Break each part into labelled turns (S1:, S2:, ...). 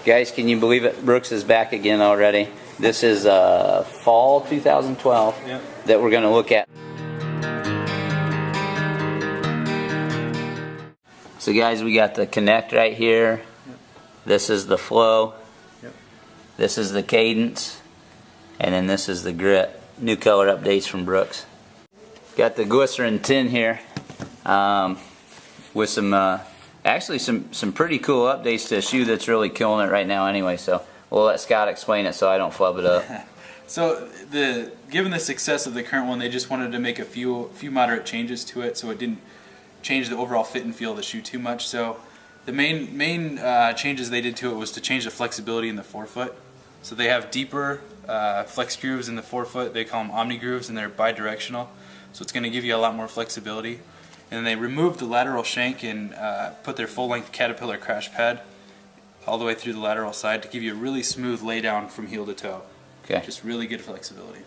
S1: Guys, can you believe it? Brooks is back again already. This is fall 2012 that we're going to look at. So guys, we got the connect right here. This is the flow. This is the cadence. And then this is the grit. New color updates from Brooks. Got the glycerin tin here with some actually some pretty cool updates to a shoe that's really killing it right now anyway. So we'll let Scott explain it so I don't flub it up.
S2: So given the success of the current one, they just wanted to make a few moderate changes to it so it didn't change the overall fit and feel of the shoe too much. So the main changes they did to it was to change the flexibility in the forefoot. So they have deeper flex grooves in the forefoot. They call them omni grooves, and they're bidirectional. So it's going to give you a lot more flexibility. And they removed the lateral shank and put their full-length Caterpillar crash pad all the way through the lateral side to give you a really smooth laydown from heel to toe.
S1: Okay.
S2: Just really good flexibility.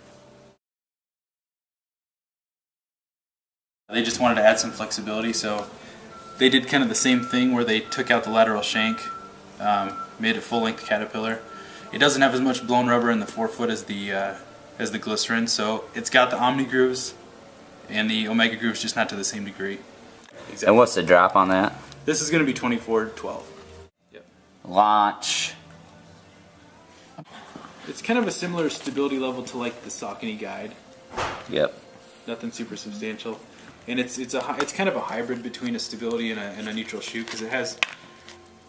S2: They just wanted to add some flexibility, so they did kind of the same thing where they took out the lateral shank, made it full-length Caterpillar. It doesn't have as much blown rubber in the forefoot as the glycerin, so it's got the omni grooves and the omega grooves, just not to the same degree.
S1: Exactly. And what's the drop on that?
S2: This is going to be 24.12. Yep.
S1: Launch.
S2: It's kind of a similar stability level to like the Saucony Guide.
S1: Yep.
S2: Nothing super substantial, and it's kind of a hybrid between a stability and a neutral shoe because it has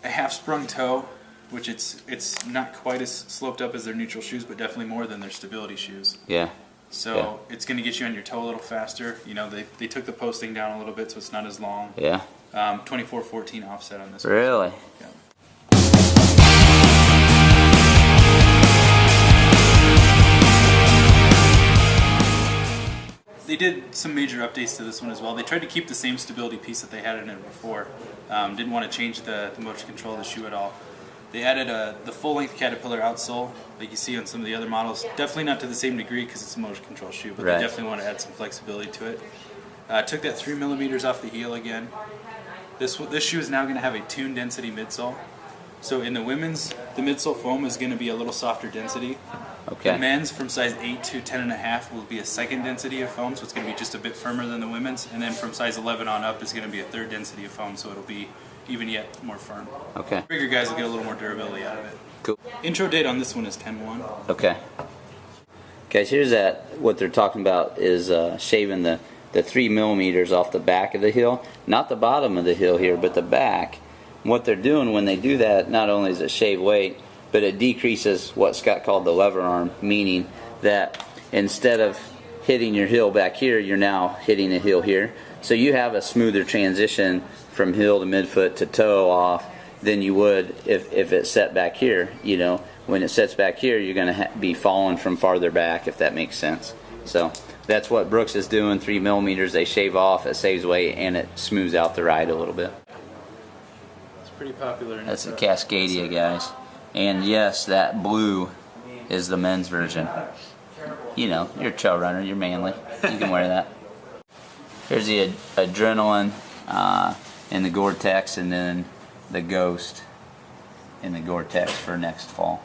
S2: a half sprung toe, which it's not quite as sloped up as their neutral shoes, but definitely more than their stability shoes.
S1: Yeah.
S2: So it's going to get you on your toe a little faster. You know, they took the posting down a little bit, so it's not as long.
S1: Yeah.
S2: 24/14 offset on this.
S1: Really?
S2: One. Yeah. They did some major updates to this one as well. They tried to keep the same stability piece that they had in it before. Didn't want to change the motion control of the shoe at all. They added the full-length Caterpillar outsole, like you see on some of the other models. Definitely not to the same degree because it's a motion control shoe, but They definitely want to add some flexibility to it. Took that 3 millimeters off the heel again. This shoe is now going to have a tuned density midsole. So in the women's, the midsole foam is going to be a little softer density.
S1: Okay.
S2: The men's from size 8 to 10.5 will be a second density of foam, so it's going to be just a bit firmer than the women's. And then from size 11 on up is going to be a third density of foam, so it'll be even yet more firm.
S1: Okay.
S2: Bigger guys will get a little more durability out of it.
S1: Cool.
S2: Intro date on this one is 10/1.
S1: Okay. Guys, here's what they're talking about is shaving the 3 millimeters off the back of the heel. Not the bottom of the heel here, but the back. What they're doing when they do that, not only does it shave weight, but it decreases what Scott called the lever arm, meaning that instead of hitting your heel back here, you're now hitting a heel here. So you have a smoother transition from heel to midfoot to toe off than you would if it set back here. You know, when it sets back here, you're going to be falling from farther back, if that makes sense. So that's what Brooks is doing. 3 millimeters, they shave off, it saves weight, and it smooths out the ride a little bit.
S2: It's pretty popular.
S1: That's the Cascadia, guys. And yes, that blue is the men's version. You know, you're a trail runner, you're manly. You can wear that. Here's the Adrenaline in the Gore-Tex, and then the Ghost in the Gore-Tex for next fall.